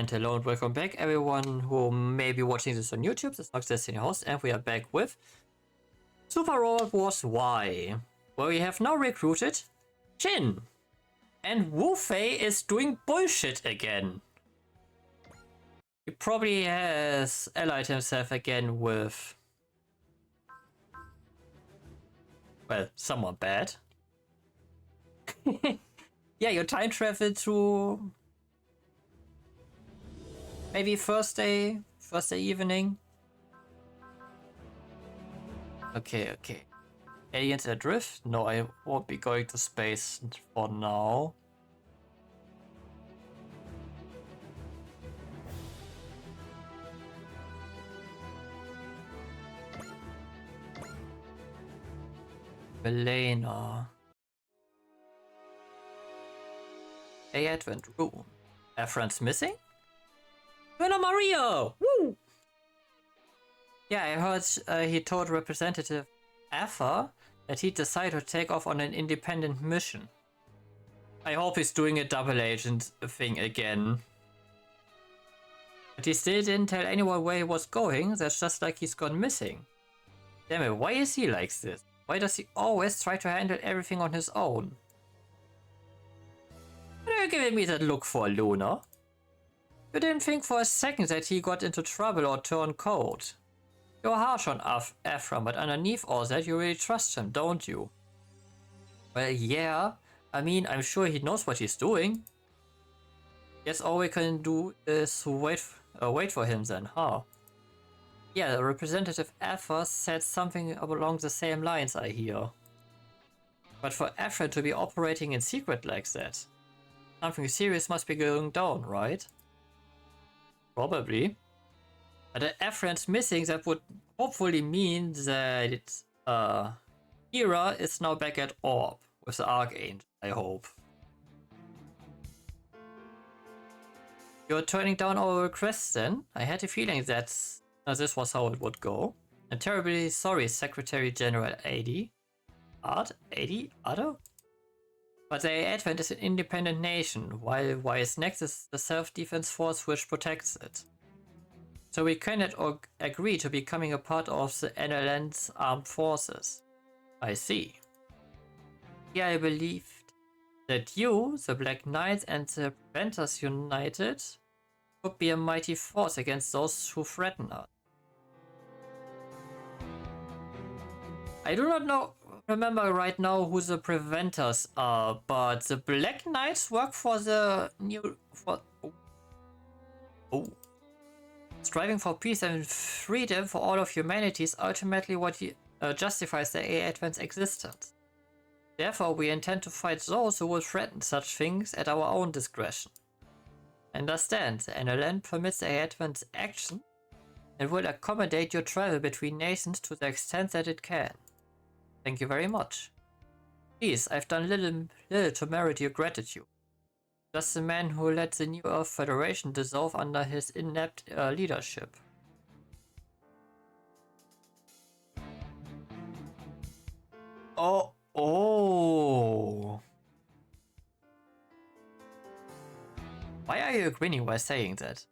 And hello and welcome back everyone who may be watching this on YouTube. This is Nox Destin host, and we are back with Super Robot Wars Y, where we have now recruited Jin. And Wu Fei is doing bullshit again. He probably has allied himself again with, well, someone bad. Yeah, you time travel to maybe Thursday evening. Okay. Aliens adrift? No, I won't be going to space for now. Relena. A Advent room. Our friend's missing? Bueno Mario! Woo! Yeah, I heard he told Representative Affa that he decided to take off on an independent mission. I hope he's doing a double agent thing again. But he still didn't tell anyone where he was going. That's just like he's gone missing. Damn it, why is he like this? Why does he always try to handle everything on his own? Why are you giving me that look for, Luna? You didn't think for a second that he got into trouble or turned cold. You're harsh on Ephraim, but underneath all that, you really trust him, don't you? Well, yeah. I mean, I'm sure he knows what he's doing. Guess all we can do is wait for him then, huh? Yeah, Representative Affa said something along the same lines, I hear. But for Ephraim to be operating in secret like that, something serious must be going down, right? Probably. But if Ephraim's missing, that would hopefully mean that Hera is now back at Orb with the Archangel, I hope. You're turning down our requests then? I had a feeling that this was how it would go. I'm terribly sorry, Secretary General Ado? But the Advent is an independent nation, while Ysnex is the self-defense force which protects it. So we cannot agree to becoming a part of the NLN's armed forces. I see. Yeah, I believed that you, the Black Knights and the Preventers united, could be a mighty force against those who threaten us. I do not remember right now who the Preventers are, but the Black Knights work for the new... Striving for peace and freedom for all of humanity is ultimately what justifies the AI Advent's existence. Therefore, we intend to fight those who will threaten such things at our own discretion. Understand, the NLN permits the AI Advent's action and will accommodate your travel between nations to the extent that it can. Thank you very much. Please, I've done little to merit your gratitude. Just the man who let the New Earth Federation dissolve under his inept leadership. Oh. Why are you grinning while saying that?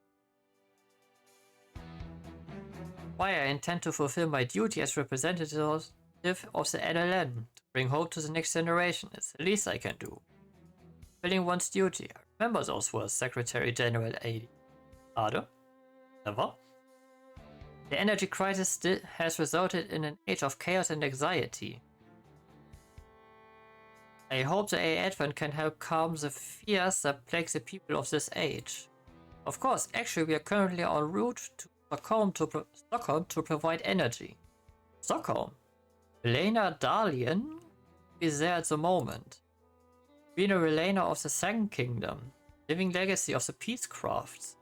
Why, I intend to fulfill my duty as representative of the NLN, to bring hope to the next generation. It's the least I can do. Fulfilling one's duty. I remember those words, Secretary General Ado. Never. The energy crisis has resulted in an age of chaos and anxiety. I hope the AI Advent can help calm the fears that plague the people of this age. Of course, actually we are currently en route to Stockholm to provide energy. Stockholm? Relena Darlian is there at the moment. Being a Relena of the Second Kingdom, living legacy of the Peacecrafts.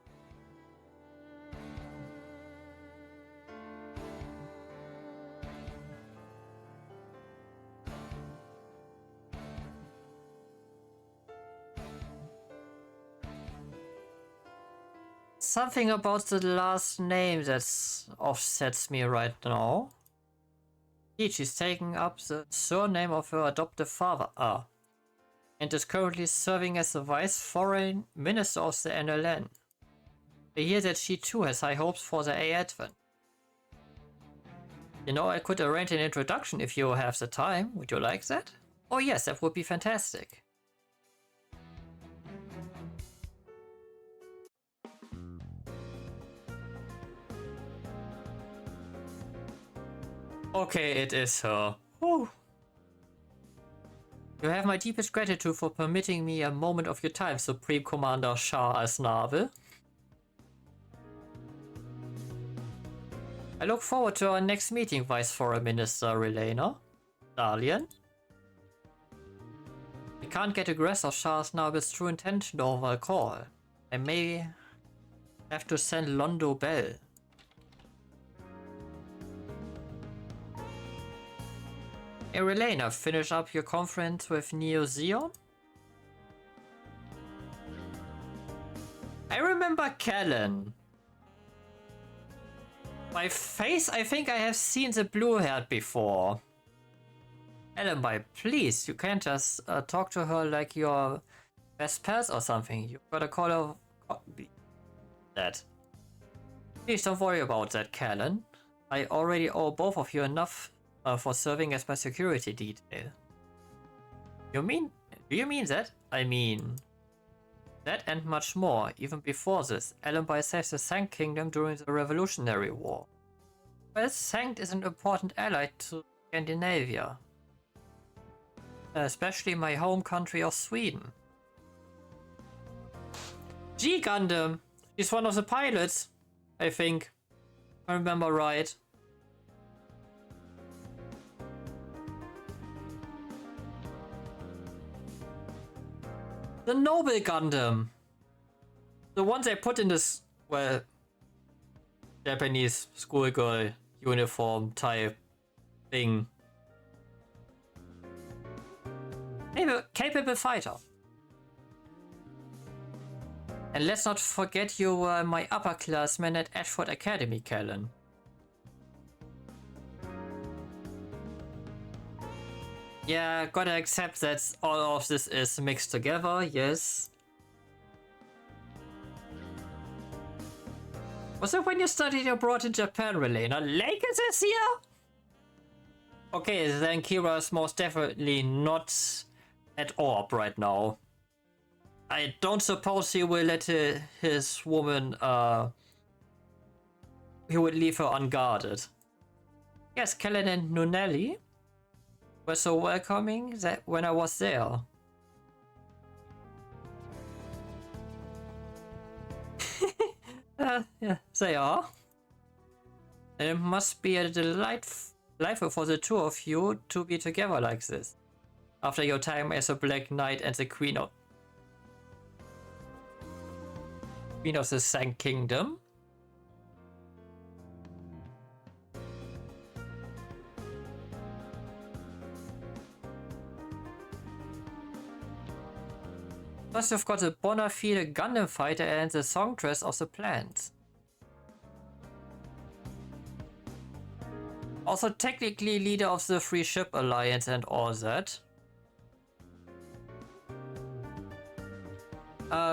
Something about the last name that offsets me right now. She's taking up the surname of her adoptive father, and is currently serving as the Vice Foreign Minister of the NLN. I hear that she too has high hopes for the A Advent. You know, I could arrange an introduction if you have the time. Would you like that? Oh yes, that would be fantastic. Okay, it is her. Whew. You have my deepest gratitude for permitting me a moment of your time, Supreme Commander Shah Asnavel. I look forward to our next meeting, Vice Foreign Minister Relena. Dalian. I can't get a grasp of Shah Asnavel's true intention over a call. I may have to send Londo Bell. Hey Relena, finish up your conference with Neo Zeon? I remember Kellen. By face, I think I have seen the blue-haired before. Allenby, please, you can't just talk to her like your best pals or something. You gotta call her that. Please don't worry about that, Kellen. I already owe both of you enough for serving as my security detail. Do you mean that? I mean that and much more. Even before this, Allenby saved the Sanct Kingdom during the Revolutionary War. Well, Sanct is an important ally to Scandinavia. Especially my home country of Sweden. G Gundam! She's one of the pilots, I think. If I remember right. The Noble Gundam. The ones they put in this, well, Japanese schoolgirl uniform type thing. Capable fighter. And let's not forget you were my upperclassman at Ashford Academy, Kellen. Yeah, gotta accept that all of this is mixed together, yes. Was it when you studied abroad in Japan, Relena? Lacus is here? Okay, then Kira is most definitely not at Orb right now. I don't suppose he will let his woman, he would leave her unguarded. Yes, Kellen and Nunelli were so welcoming that when I was there. Yeah, they are. And it must be a delightful for the two of you to be together like this. After your time as a Black Knight and the Queen of the Sanct Kingdom. Plus you've got a bona fide Gundam fighter and the songstress of the plants. Also technically leader of the Free Ship Alliance and all that.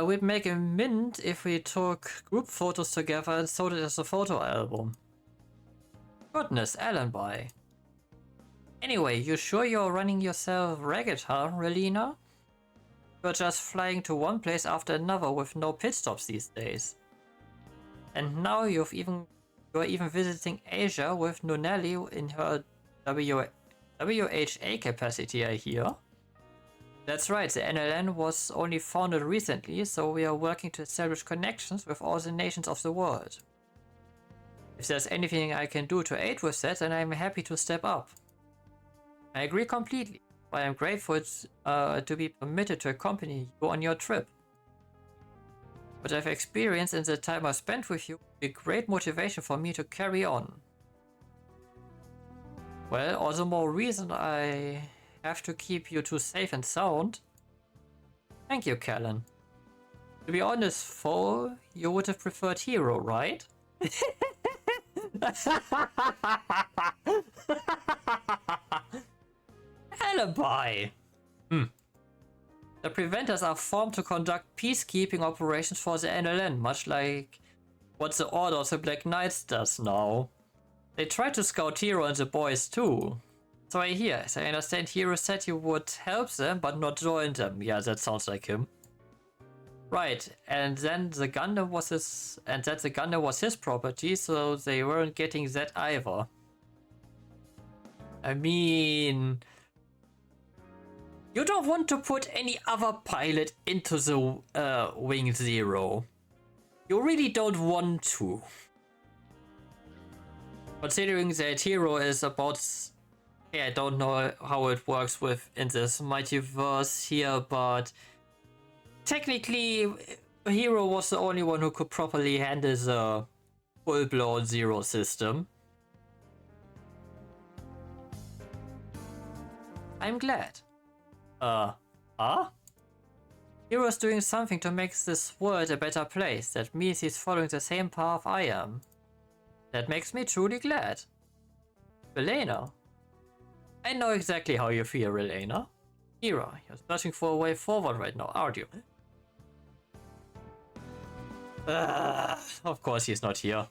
We'd make a mint if we took group photos together and sold it as a photo album. Goodness, Allenby. Anyway, you sure you're running yourself ragged, huh, Relena? You're just flying to one place after another with no pit stops these days. And now you're even visiting Asia with Nunelli in her WHA capacity, I hear. That's right, the NLN was only founded recently, so we are working to establish connections with all the nations of the world. If there's anything I can do to aid with that, then I'm happy to step up. I agree completely, but I'm grateful to be permitted to accompany you on your trip. What I've experienced in the time I've spent with you will be great motivation for me to carry on. Well, all the more reason I have to keep you two safe and sound. Thank you, Kellen. To be honest, though, you would have preferred Hero, right? Alibi! The Preventers are formed to conduct peacekeeping operations for the NLN, much like what the Order of the Black Knights does now. They tried to scout Hero and the boys too. So I hear, as I understand, Hero said he would help them but not join them. Yeah, that sounds like him. Right, and then the Gundam was his property, so they weren't getting that either. I mean, you don't want to put any other pilot into the Wing Zero. You really don't want to. Considering that Hero is about... Yeah, I don't know how it works in this multiverse here, but... Technically, Hero was the only one who could properly handle the full-blown Zero system. I'm glad. Hero's doing something to make this world a better place. That means he's following the same path I am. That makes me truly glad. Relena. I know exactly how you feel, Relena. Hero, you're searching for a way forward right now, aren't you? Of course he's not here.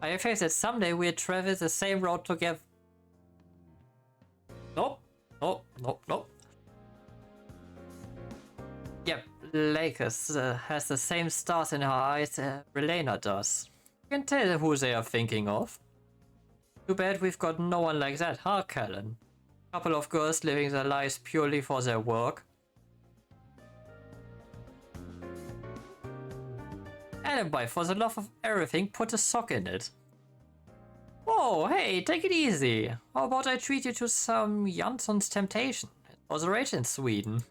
I have faith that someday we'll travel the same road together. Nope. Nope. Yep, Lacus has the same stars in her eyes Relena does. You can tell who they are thinking of. Too bad we've got no one like that, huh, Callan? Couple of girls living their lives purely for their work. Alibi, for the love of everything, put a sock in it. Whoa, hey, take it easy. How about I treat you to some Jansson's Temptation? It was great in Sweden.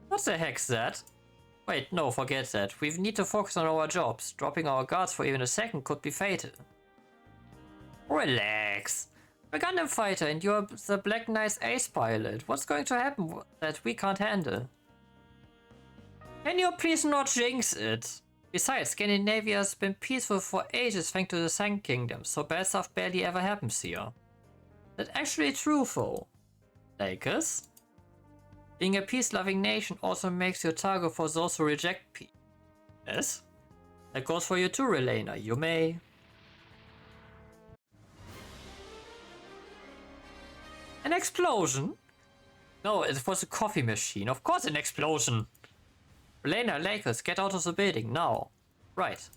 What the heck's that? Wait, no, forget that. We need to focus on our jobs. Dropping our guards for even a second could be fatal. Relax. We're a Gundam fighter and you're the Black Knight's ace pilot. What's going to happen that we can't handle? Can you please not jinx it? Besides, Scandinavia's been peaceful for ages thanks to the Sun Kingdom, so bad stuff barely ever happens here. That's actually true though. Lacus? Being a peace-loving nation also makes you a target for those who reject peace. Yes? That goes for you too, Relena. You may... An explosion? No, it was a coffee machine. Of course an explosion! Relena, Lacus, get out of the building, now. Right.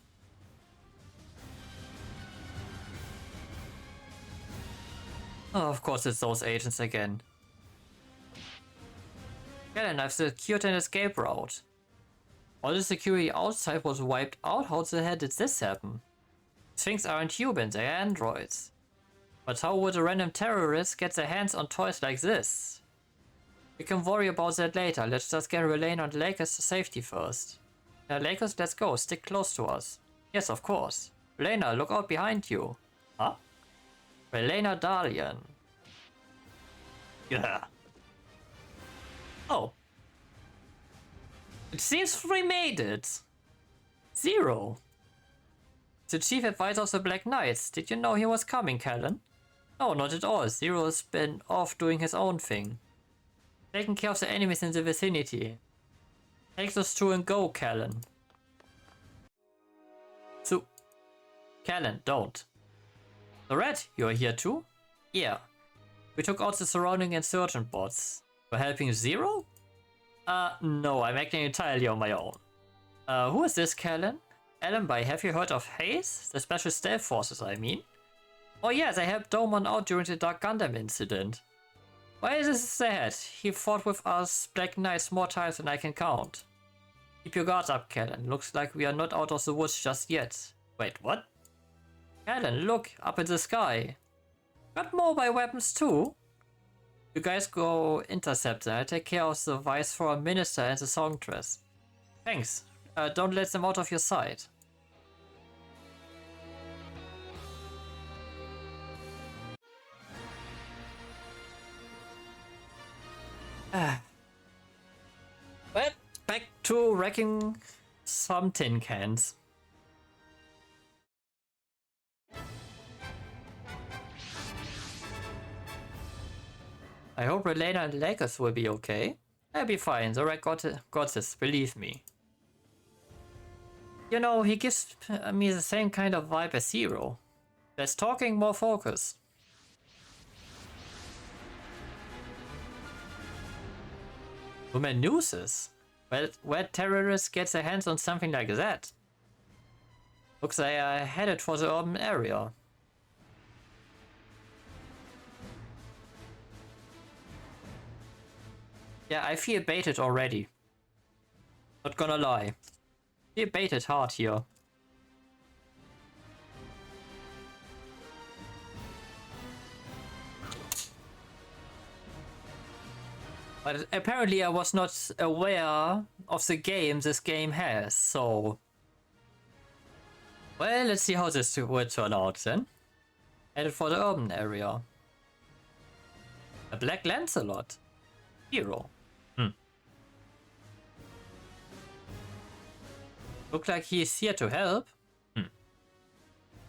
Oh, of course it's those agents again. Helen, I've secured an escape route. All the security outside was wiped out. How the hell did this happen? These things aren't human, they are androids. But how would a random terrorist get their hands on toys like this? We can worry about that later. Let's just get Relena and Lacus to safety first. Lacus, let's go. Stick close to us. Yes, of course. Relena, look out behind you. Huh? Relena Dalian. Yeah. Oh. It seems we made it. Zero. The chief advisor of the Black Knights. Did you know he was coming, Callan? No, not at all. Zero's been off doing his own thing. Taking care of the enemies in the vicinity. Take those two and go, Callan. So, Callan, don't. The Rat, you're here too? Yeah. We took out the surrounding insurgent bots. We're helping Zero? No, I'm acting entirely on my own. Who is this, Callan? Allenby, have you heard of Haze? The Special Stealth Forces, I mean. Oh yeah, they helped Domon out during the Dark Gundam incident. Why is this sad? He fought with us Black Knights more times than I can count. Keep your guards up, Callan. Looks like we are not out of the woods just yet. Wait, what? Callan, look, up in the sky. Got mobile weapons too? You guys go intercept them. I'll take care of the Viceroy Minister and the Songstress. Thanks. Don't let them out of your sight. Well, back to wrecking some tin cans. I hope Relena and Lacus will be okay. They'll be fine, the wreck got this, believe me. You know, he gives me the same kind of vibe as Zero. Less talking, more focus. Woman nooses? Well, where terrorists get their hands on something like that? Looks like they are headed for the urban area. Yeah, I feel baited already. Not gonna lie. Feel baited hard here. But apparently I was not aware of the game this game has, so... Well, let's see how this will turn out then. Headed for the urban area. A Black Lancelot. Hero. Look like he's here to help.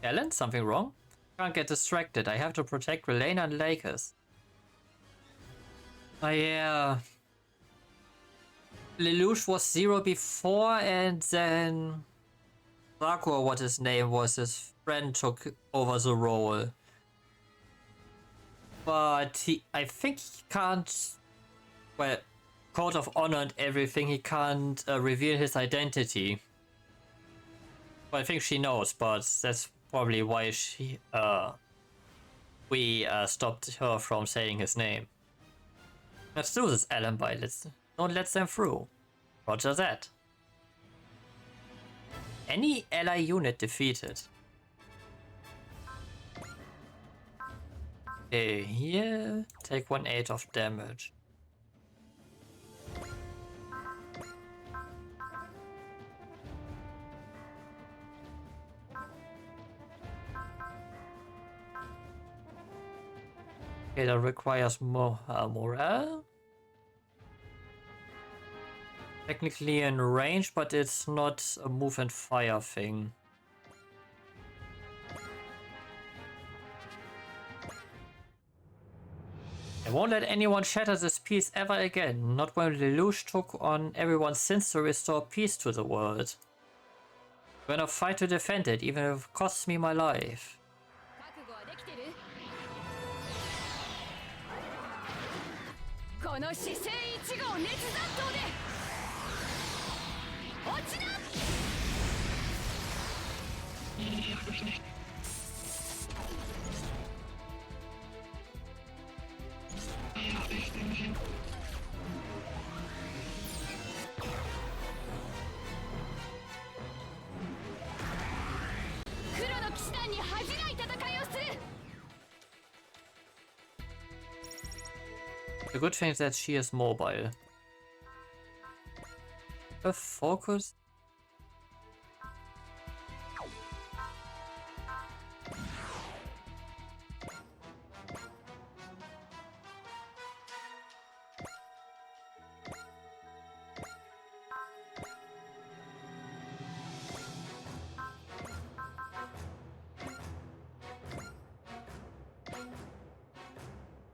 Ellen, something wrong? Can't get distracted. I have to protect Relena and Lacus. Oh yeah. Lelouch was Zero before, and then Saga, what his name was, his friend took over the role. But I think he can't, well, Code of Honor and everything, he can't reveal his identity. Well, I think she knows, but that's probably why we stopped her from saying his name. Let's do this, Allenby. Don't let them through. Roger that. Any ally unit defeated. Okay, here, take 1/8 of damage. Okay, that requires more morale. Technically in range, but it's not a move and fire thing. I won't let anyone shatter this peace ever again, not when Lelouch took on everyone's sins to restore peace to the world. I'm gonna fight to defend it, even if it costs me my life. The good thing is that she is mobile. A focus?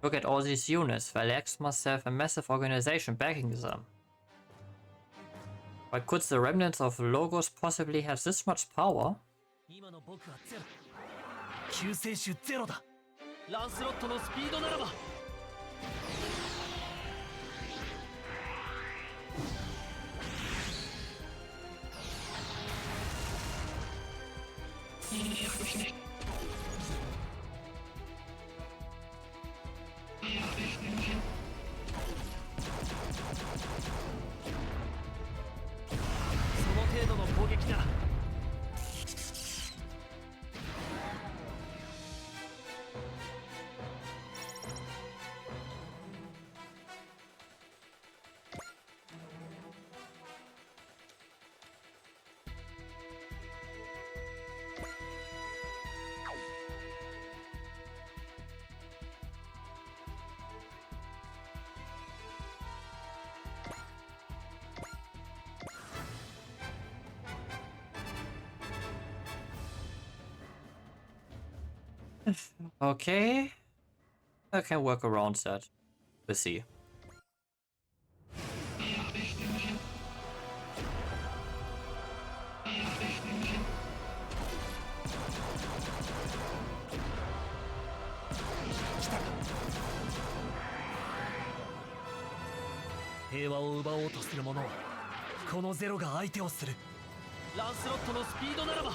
Look at all these units. Lacus must have a massive organization backing them. But could the remnants of Logos possibly have this much power? Okay, I can work around that. We'll see. 来たか。平和を奪おうとする者はこのゼロが相手をする。ランスロットのスピードならば。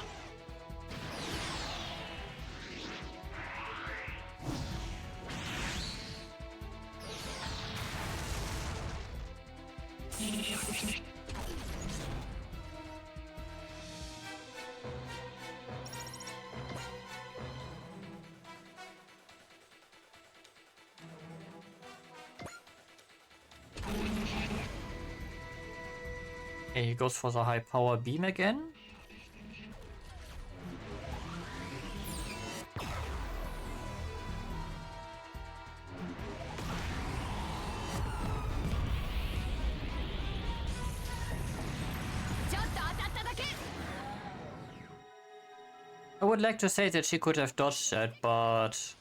He goes for the high power beam again. I would like to say that she could have dodged that, but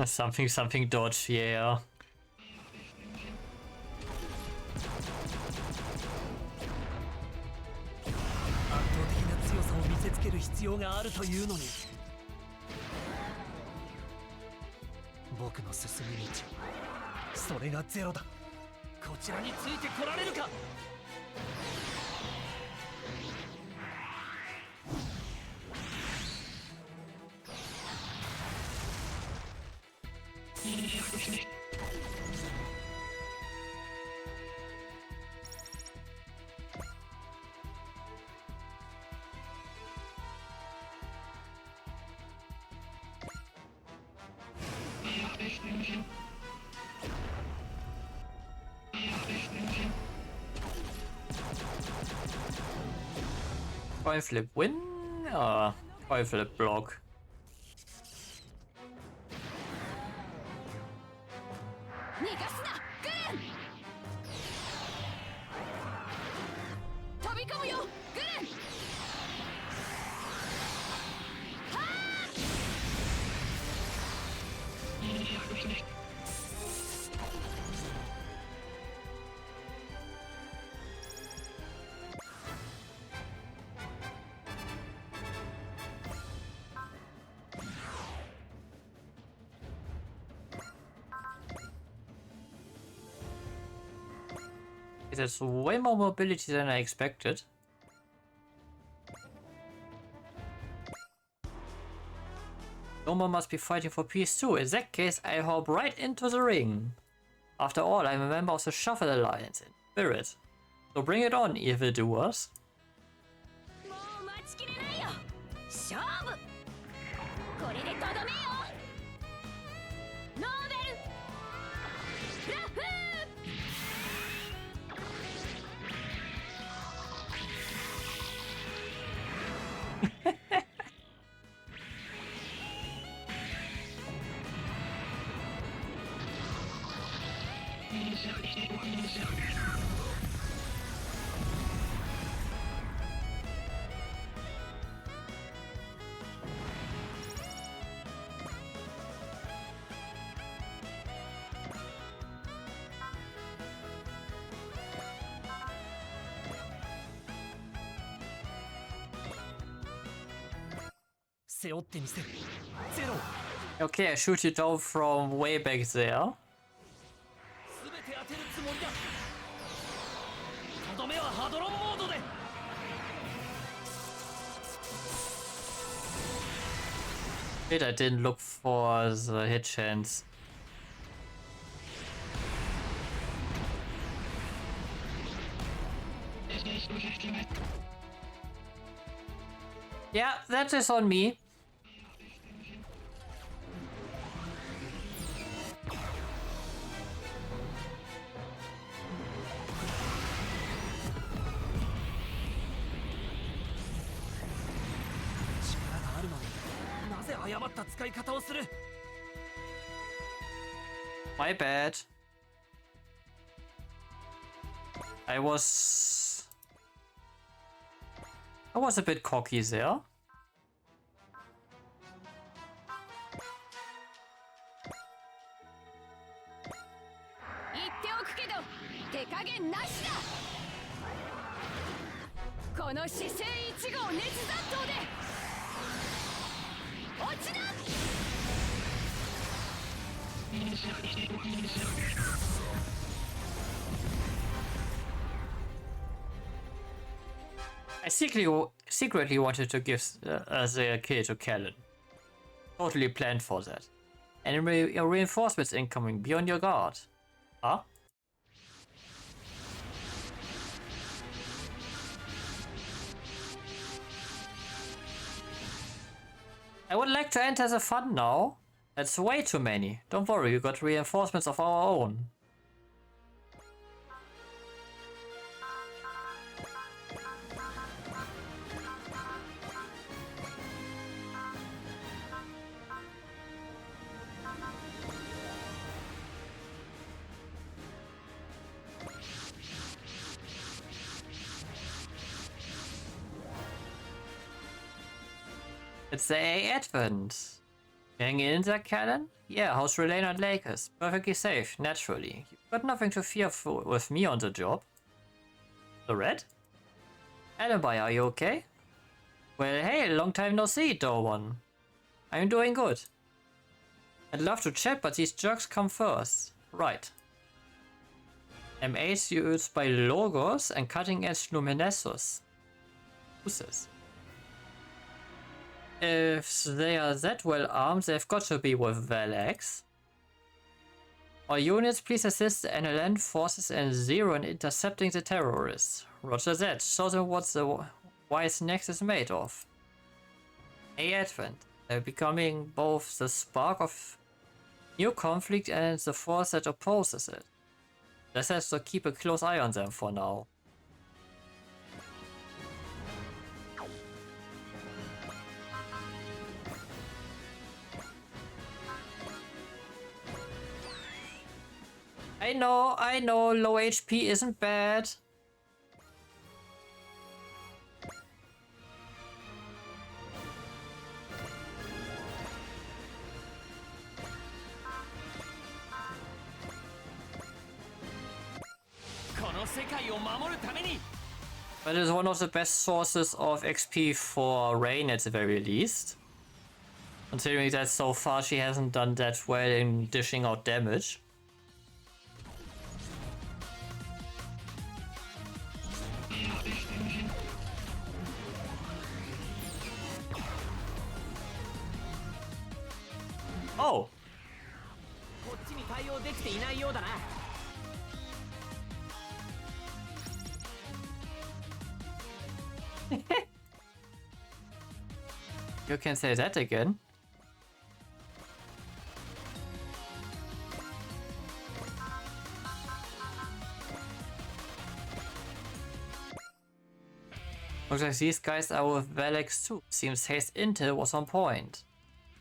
something dodge, yeah. 必要があるというのに。僕の進み道、それがゼロだ。こちらについてこられるか。Coin flip win? Coin flip block. There's way more mobility than I expected. Someone must be fighting for peace too. In that case, I hop right into the ring. After all, I'm a member of the Shuffle Alliance in spirit. So bring it on, evildoers. Okay, I shoot you down from way back there. Shit, I didn't look for the hit chance. Yeah, that is on me. My bad. I was a bit cocky there. I secretly wanted to give the kill to Kellen. Totally planned for that. And reinforcements incoming, be on your guard. Huh? I would like to enter the fun now. That's way too many. Don't worry, we got reinforcements of our own. It's the A Advent. Hanging in there, Callan? Yeah, how's Relena and Lacus? Perfectly safe, naturally. You've got nothing to fear with me on the job. The Red? Alibi, are you okay? Well, hey, long time no see, Dowan. I'm doing good. I'd love to chat, but these jerks come first. Right. M8 used by Logos and cutting-edge Luminescence. Who's this? If they are that well armed, they've got to be with Valex. All units, please assist the NLN forces and Zero in intercepting the terrorists. Roger that. Show them what the wise next is made of. A Advent. They're becoming both the spark of new conflict and the force that opposes it. Let's have to keep a close eye on them for now. I know, low HP isn't bad. But it's one of the best sources of XP for Rain at the very least. Considering that so far she hasn't done that well in dishing out damage. Oh! You can say that again. Looks like these guys are with Valex too. Seems Haste Intel was on point.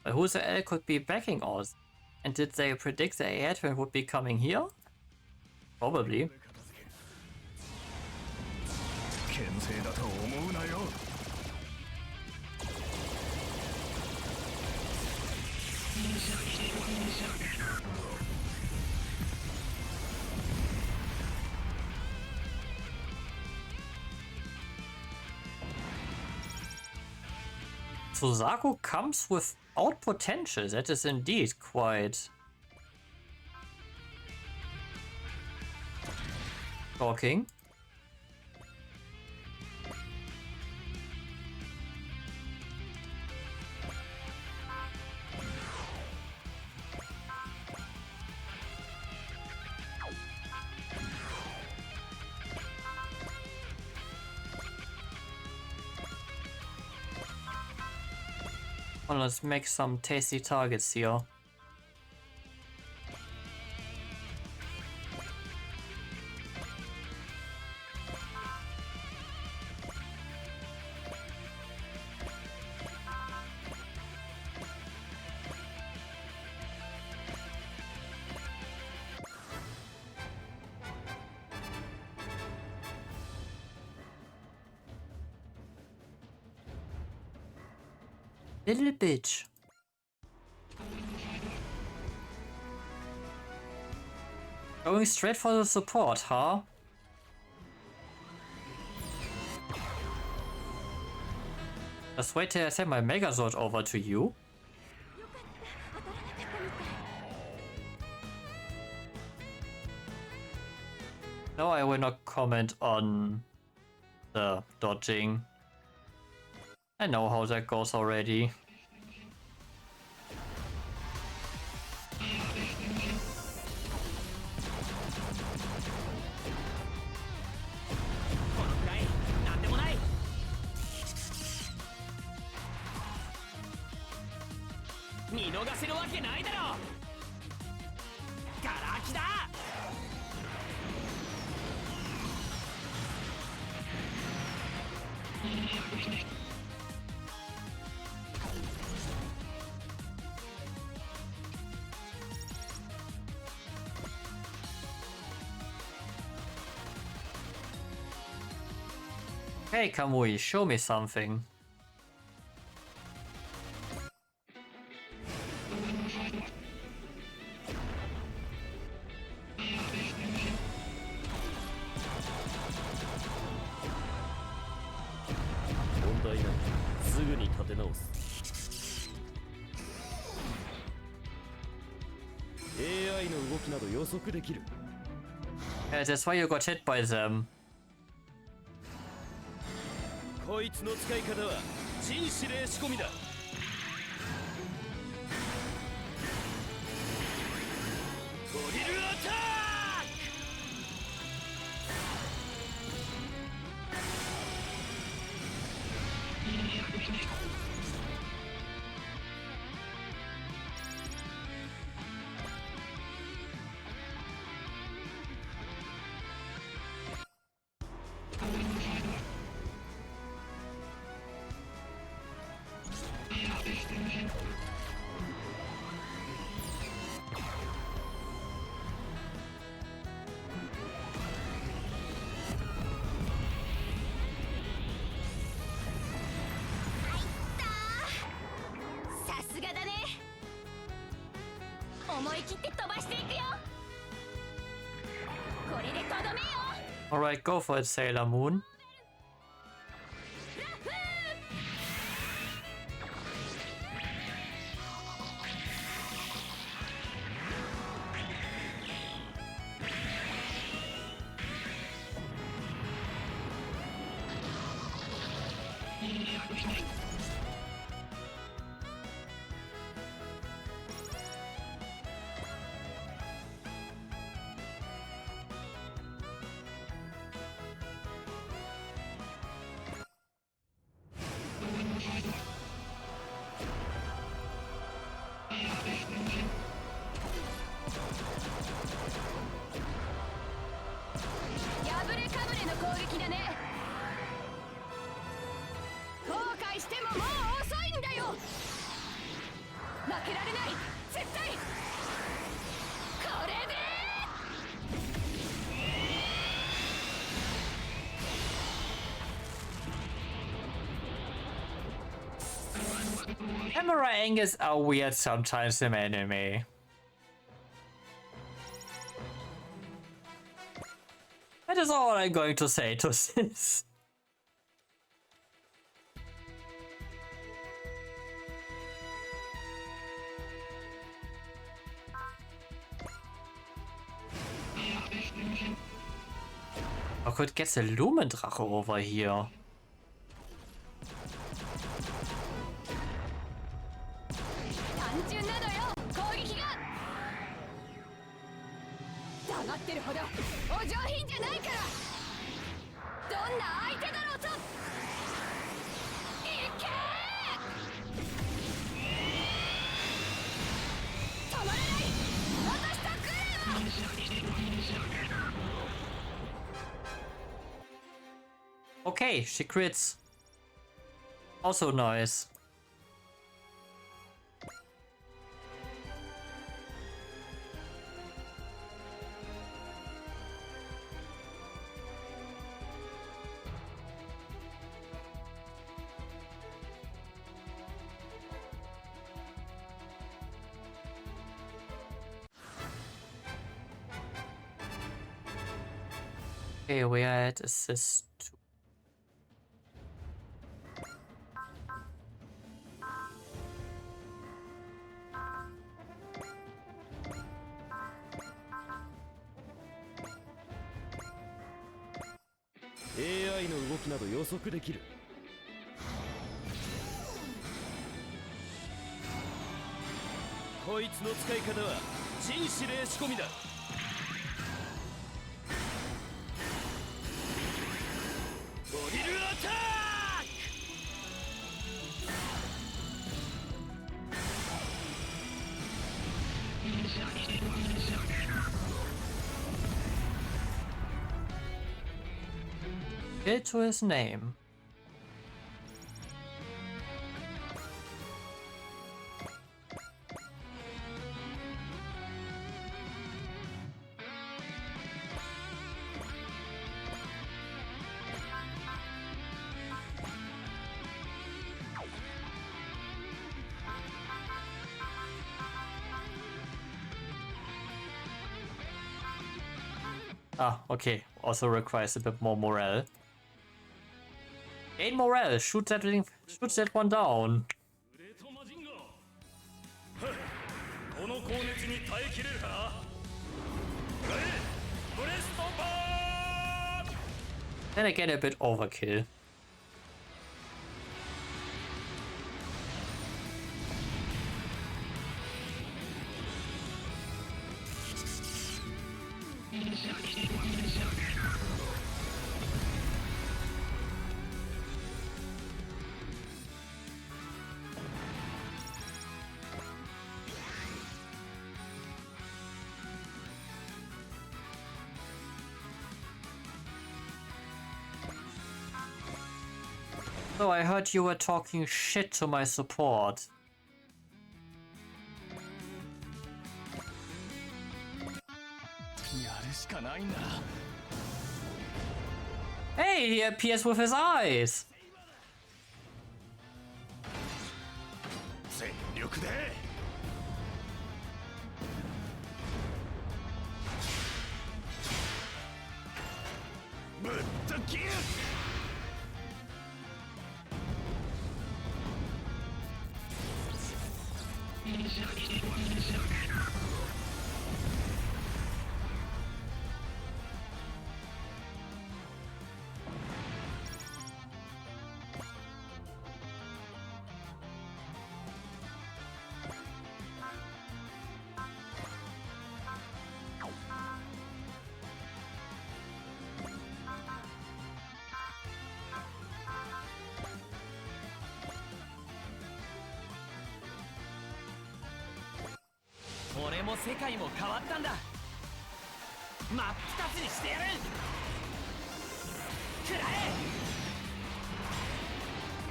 But who the hell could be backing us? And did they predict the Advent would be coming here? Probably. Suzaku comes without potential. That is indeed quite shocking. Well, let's make some tasty targets here. Little bitch. Going straight for the support, huh? Just wait till I send my Megazord over to you. No, I will not comment on the dodging. I know how that goes already. Hey Kamui, show me something. Yeah, that's why you got hit by them. こいつの使い方は人指令仕込みだ。ドリルアタック。Alright, go for it, Sailor Moon. Varrying is weird sometimes in anime. That is all I'm going to say to this. I could get the Lumendrache over here. Okay, she crits. Also nice. Okay, we are at assist 2. AI の動きなど予測できる。こいつの使い方は人指令仕込みだ。ドリルアタック。 Kill to his name. Ah, okay. Also requires a bit more morale. Gain morale. Shoot that thing. Shoot that one down. Then again, a bit overkill. So I heard you were talking shit to my support. Hey, he appears with his eyes.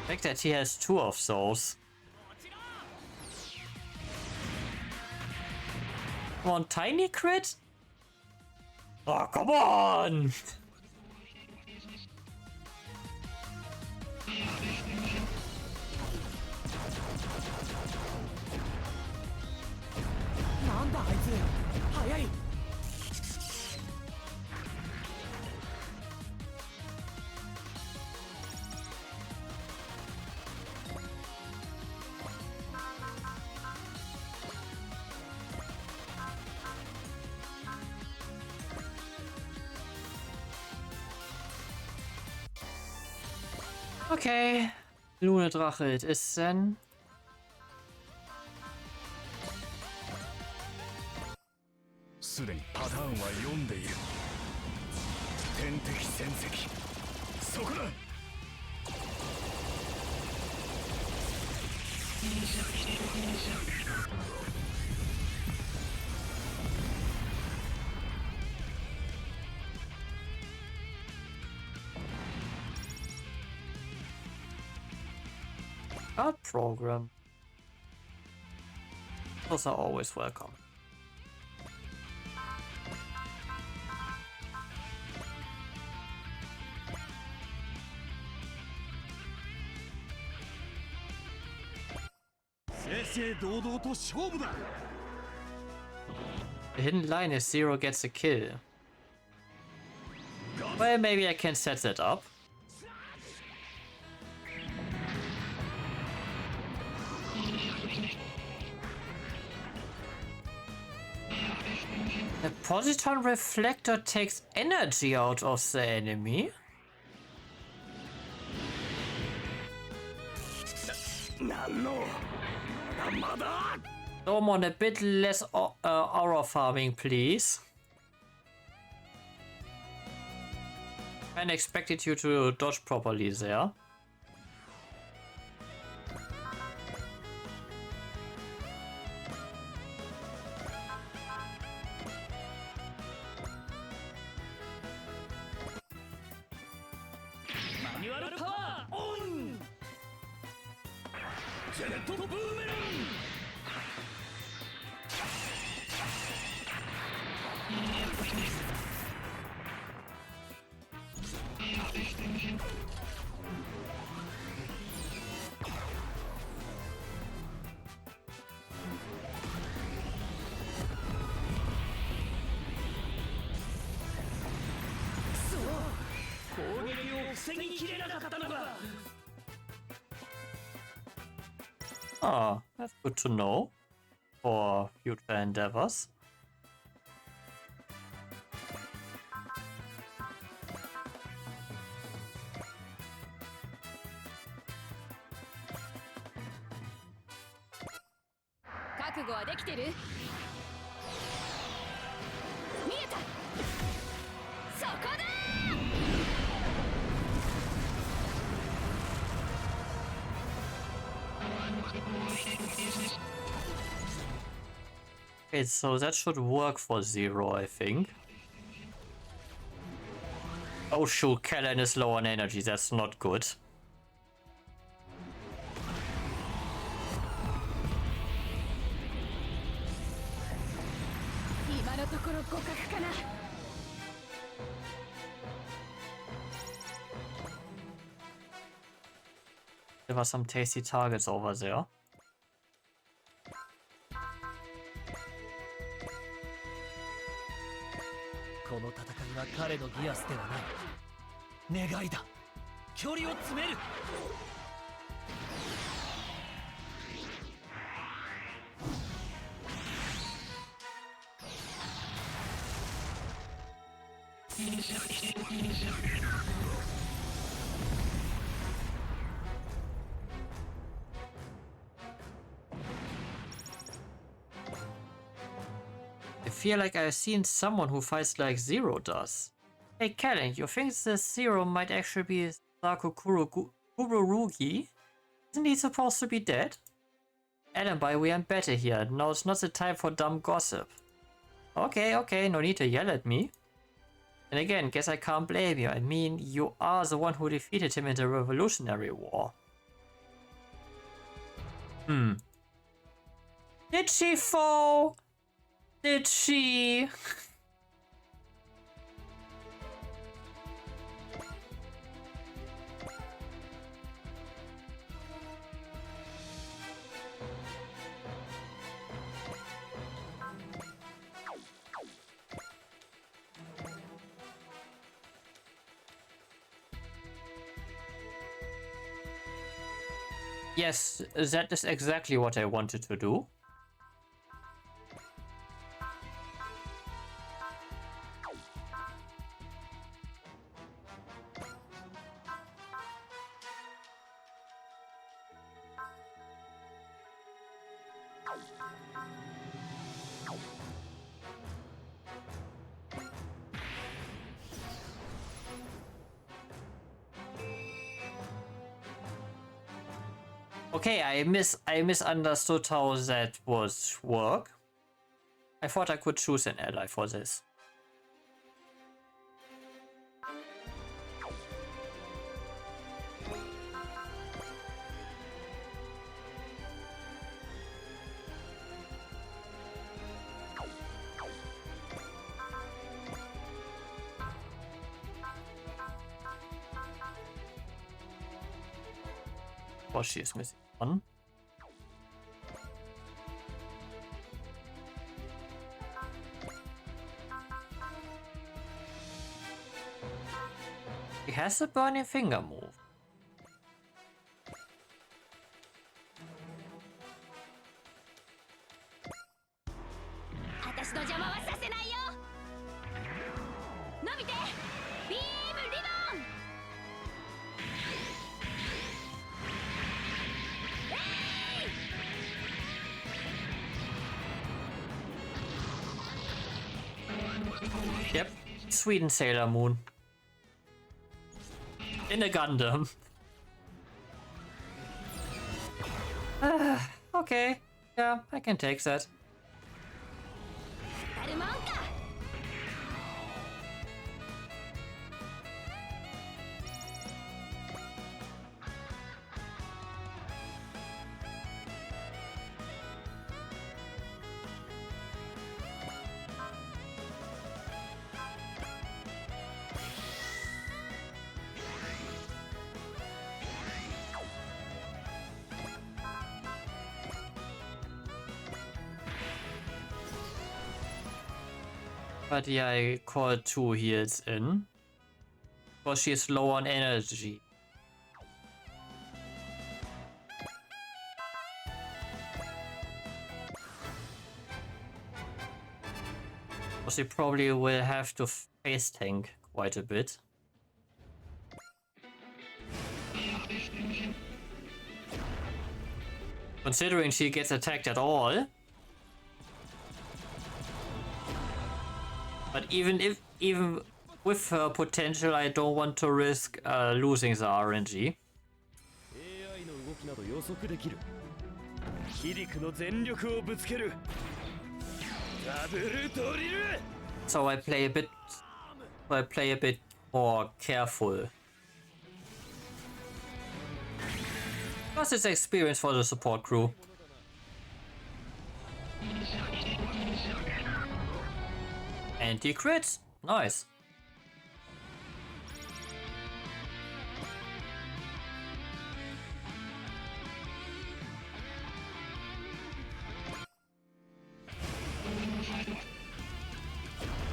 I think that he has 2 of those. Come on, tiny crit? Oh, come on! Okay, Lune Drache it is then. Art program. Those are always welcome. The hidden line is 0 gets a kill. Well, maybe I can set that up. The Positon Reflector takes energy out of the enemy. Someone a bit less aura farming, please. I expected you to dodge properly there. Oh, that's good to know for future endeavors. Okay, so that should work for Zero, I think. Oh shoot, Kellen is low on energy, that's not good. There were some tasty targets over there. I feel like I've seen someone who fights like Zero does. Hey Kellen, you think this Zero might actually be Saku Kururugi? Isn't he supposed to be dead? Alibi, we are better here. Now it's not the time for dumb gossip. Okay, no need to yell at me. And again, guess I can't blame you. I mean, you are the one who defeated him in the Revolutionary War. Did she fall? Did she? Yes, that is exactly what I wanted to do. Okay, I misunderstood how that would work. I thought I could choose an ally for this. Oh, she is missing one. He has a burning finger move. Yep, Sweden Sailor Moon. In a Gundam. Okay, yeah, I can take that. But yeah, I called 2 heals in. Because she's low on energy. So she probably will have to face tank quite a bit. Considering she gets attacked at all. But even with her potential, I don't want to risk losing the RNG. So I play a bit more careful. Plus it's experience for the support crew. Anti-crits? Nice.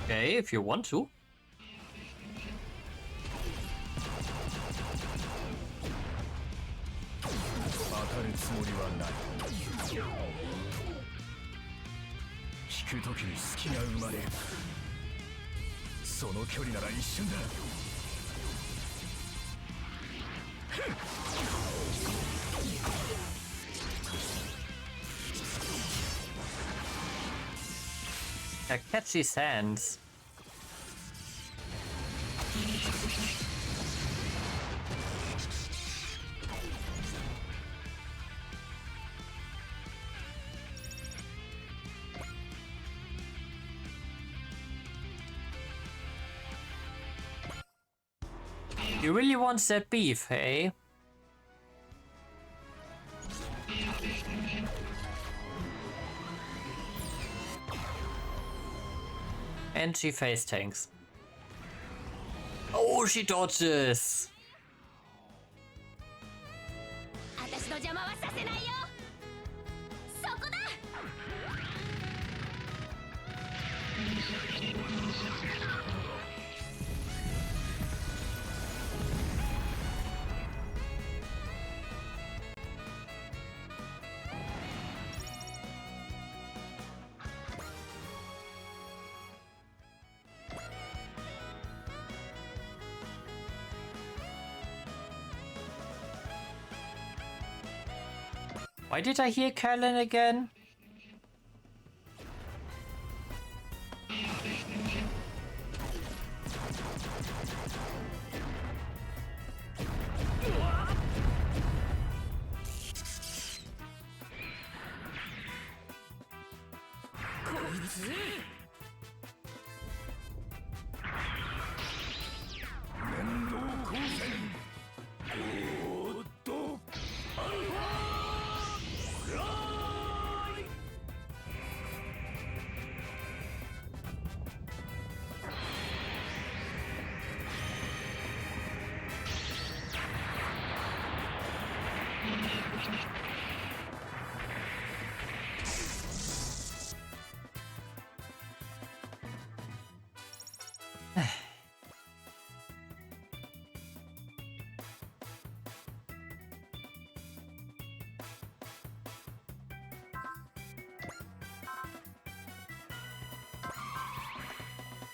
Okay, if you want to. A catchy sands. You really want that beef, hey? And she face tanks. Oh, she dodges! Why did I hear Callan again?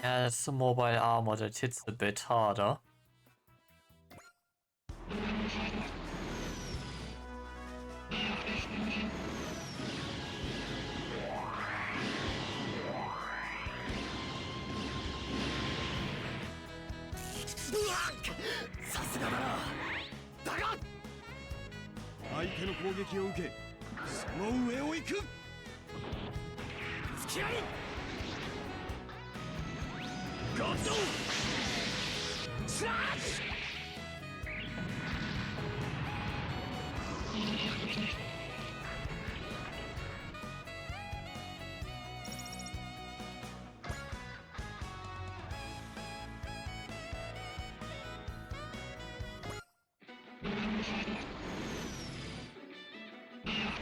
Yeah, that's the mobile armor that hits a bit harder.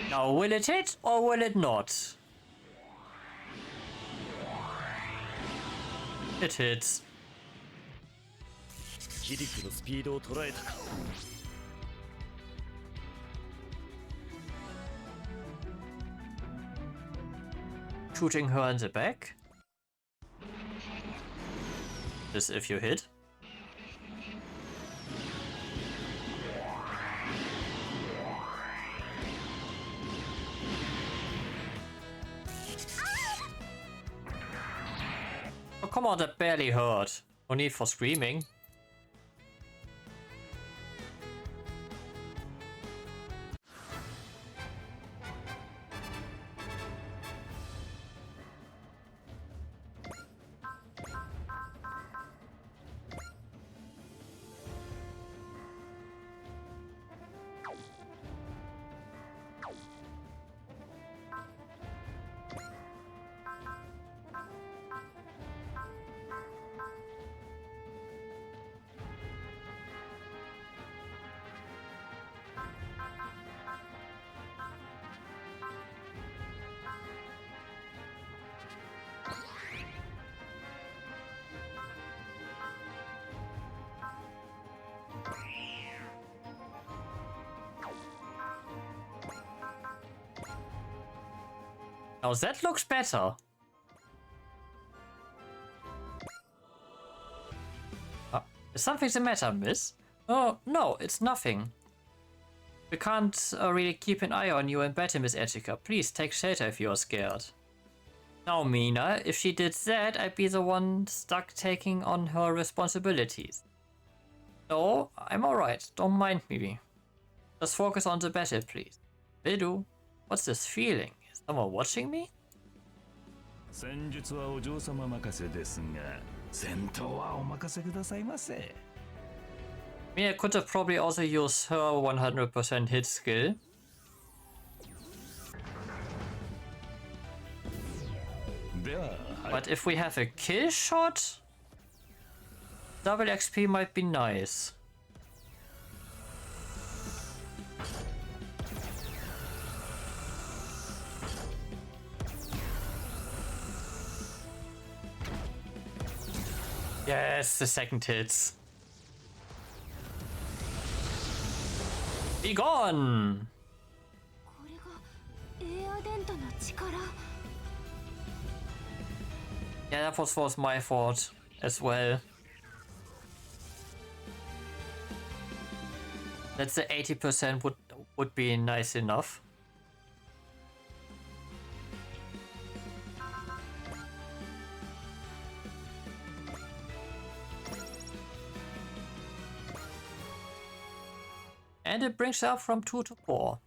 Now, will it hit or will it not? It hits. Shooting her in the back. This if you hit. Oh, come on, that barely hurt. No need for screaming. Now that looks better. Is something the matter, miss? Oh, no, it's nothing. We can't really keep an eye on you in battle, Miss Etika. Please take shelter if you're scared. Now, Mina, if she did that, I'd be the one stuck taking on her responsibilities. No, I'm alright. Don't mind me. Just focus on the battle, please. Will do. What's this feeling? Is someone watching me? I mean, I could have probably also used her 100% hit skill. But if we have a kill shot, double XP might be nice. Yes, the second hits. Be gone! Yeah, that was my fault as well. Let's say 80% would be nice enough. And it brings up from 2 to 4.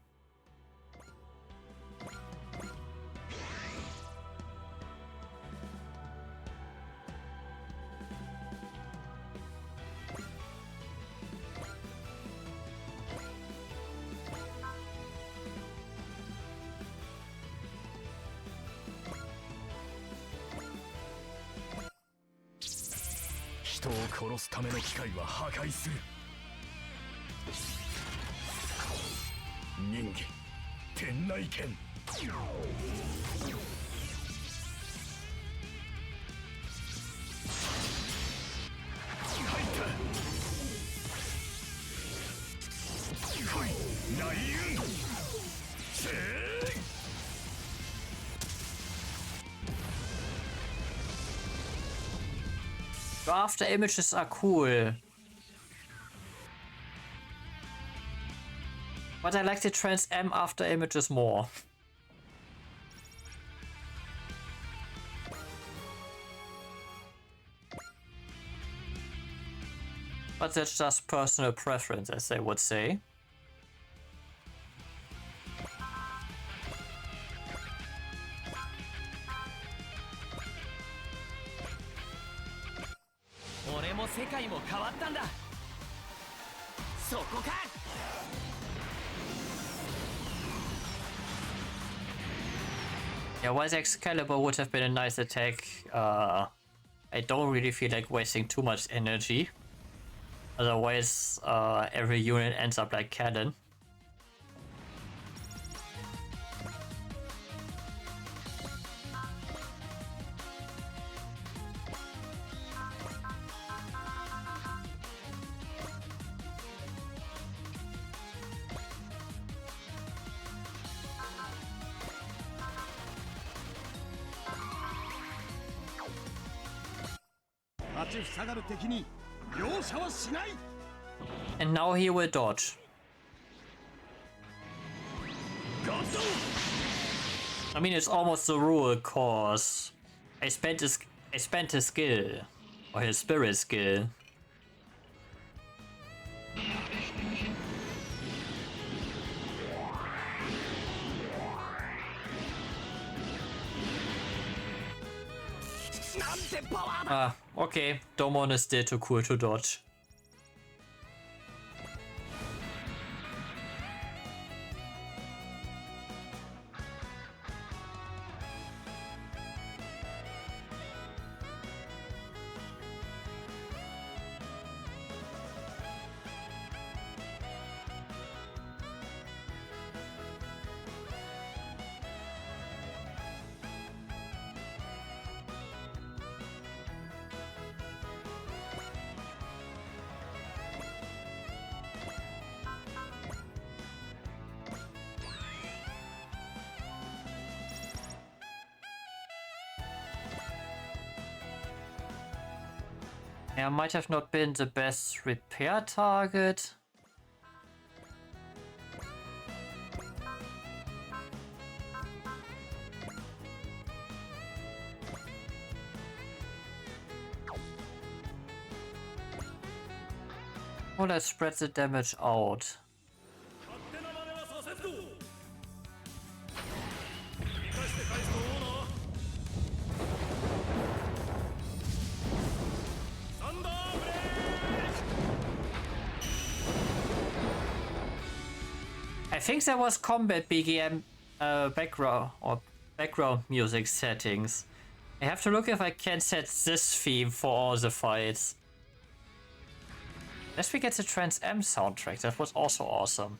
after images are cool. But I like the Trans M after images more. But that's just personal preference, as they would say. Yeah, while the Excalibur would have been a nice attack, I don't really feel like wasting too much energy. Otherwise, every unit ends up like cannon. And now he will dodge. I mean, it's almost the rule, cause I spent his skill, or his spirit skill. Ah, okay. Domon is still too cool to dodge. Yeah, might have not been the best repair target. Oh, let's spread the damage out. I think there was combat BGM background music settings. I have to look if I can set this theme for all the fights. Unless we get the Trans M soundtrack, that was also awesome.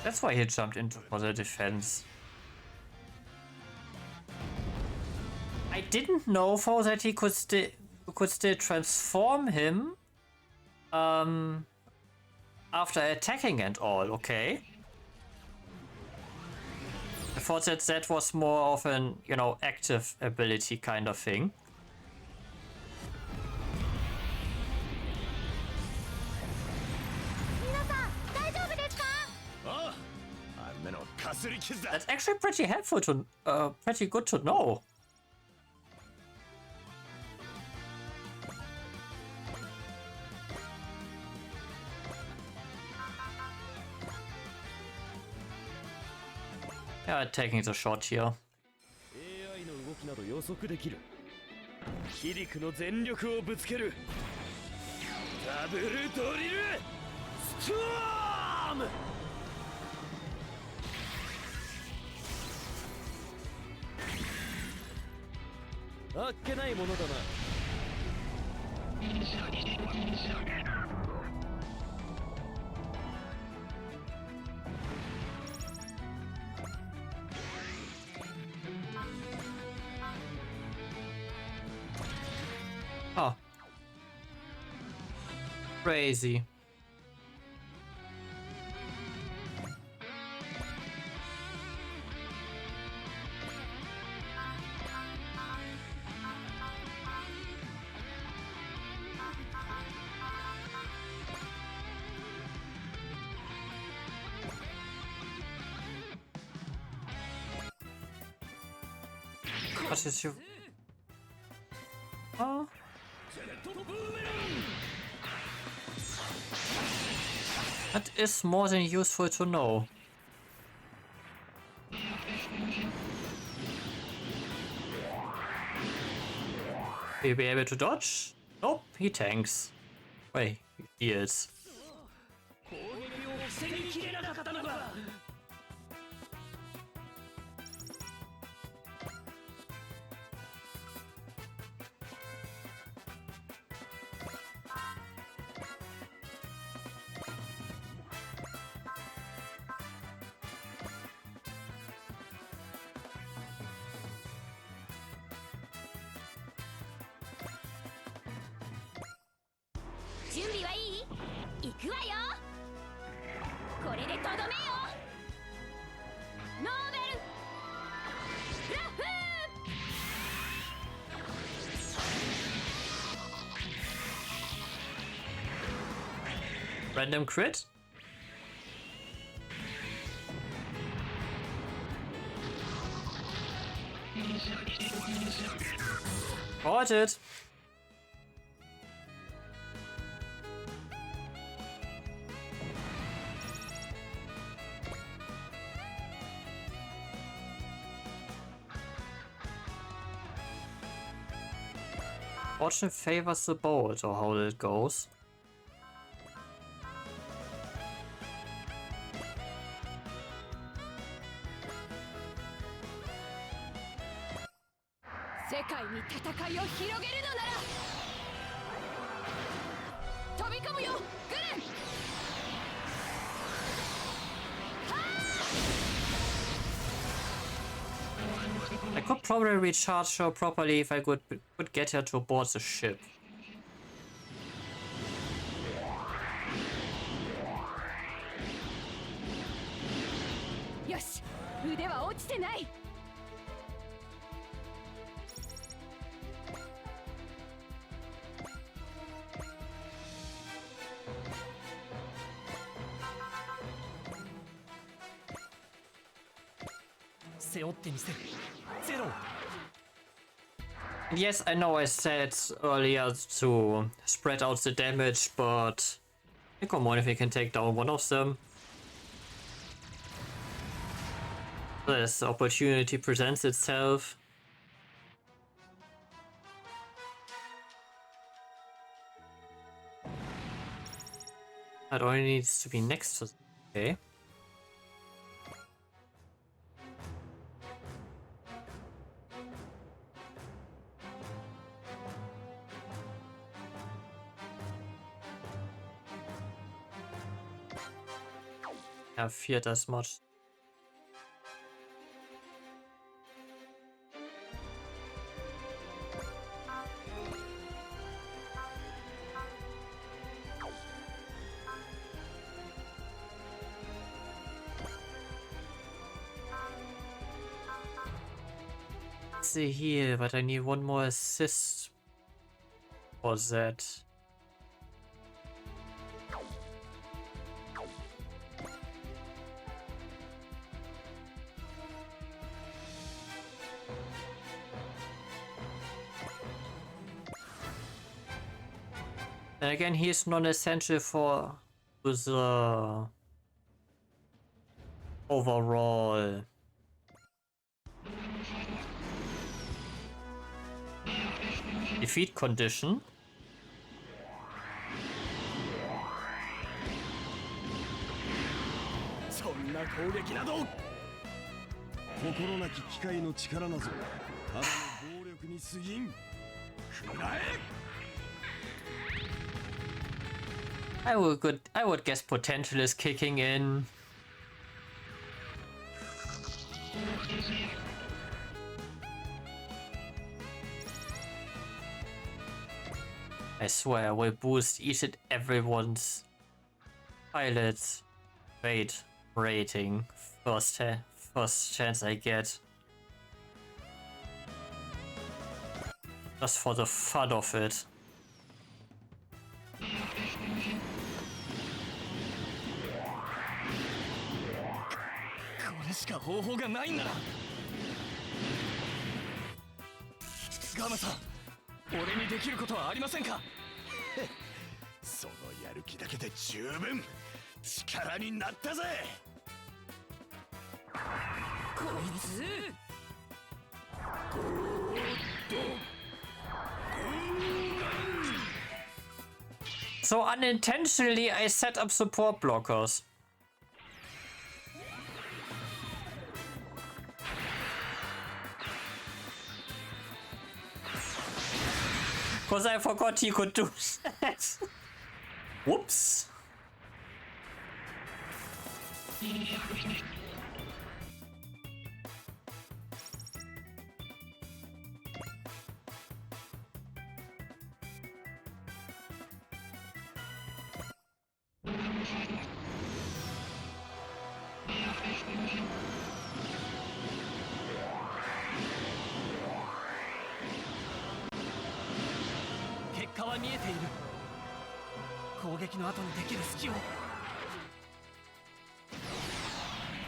That's why he jumped into for the defense. I didn't know though that he could still transform him after attacking and all. Okay. I thought that was more of an, you know, active ability kind of thing. That's actually pretty helpful to, pretty good to know. Yeah, taking the shot here. AI の動きなど予測できる。キリクの全力をぶつける。ダブルドリルストーム。あっけないものだな。Oh. Crazy. What is your... Oh. That is more than useful to know. Will he be able to dodge? Nope, he tanks. Wait, he is. Random crit? Got it. Fortune favors the bold, or how it goes. I could probably recharge her properly if I could get her to board the ship. Yosh, 腕は落ちてない。背負ってみせる。ゼロ。 Yes, I know I said earlier to spread out the damage, but come on, if we can take down one of them. This opportunity presents itself. That only needs to be next to... Okay. I feared as much. It's a heal, but I need one more assist for that. And again, he is non-essential for the overall defeat condition. I would guess potential is kicking in. I swear I will boost each and everyone's pilot weight rating first chance I get. Just for the fun of it. これしか方法がないんならガマさん、俺にできることはありませんか？そのやる気だけで十分力になったぜ。こいつ So unintentionally I set up support blockers. Because I forgot he could do that. Whoops.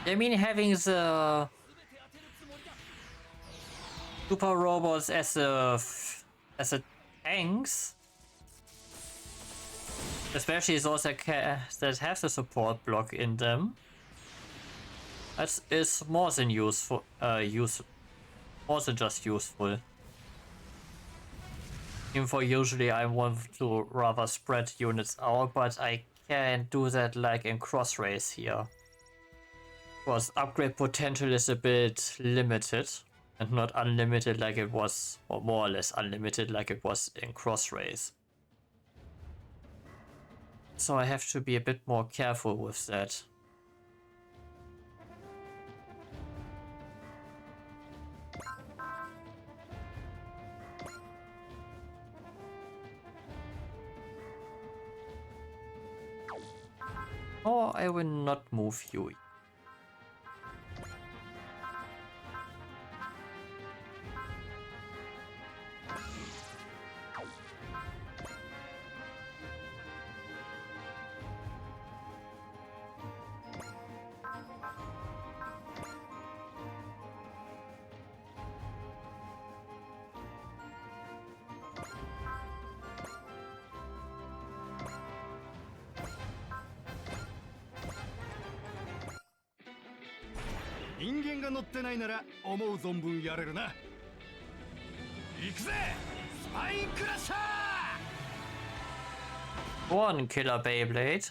I mean, having the super robots as a tanks, especially those that have the support block in them, that is more than useful. More than just useful. Even for usually I want to rather spread units out, but I can't do that like in cross race here. Because upgrade potential is a bit limited and not unlimited like it was, or more or less unlimited like it was in cross race. So I have to be a bit more careful with that. Or I will not move you. One killer Beyblade.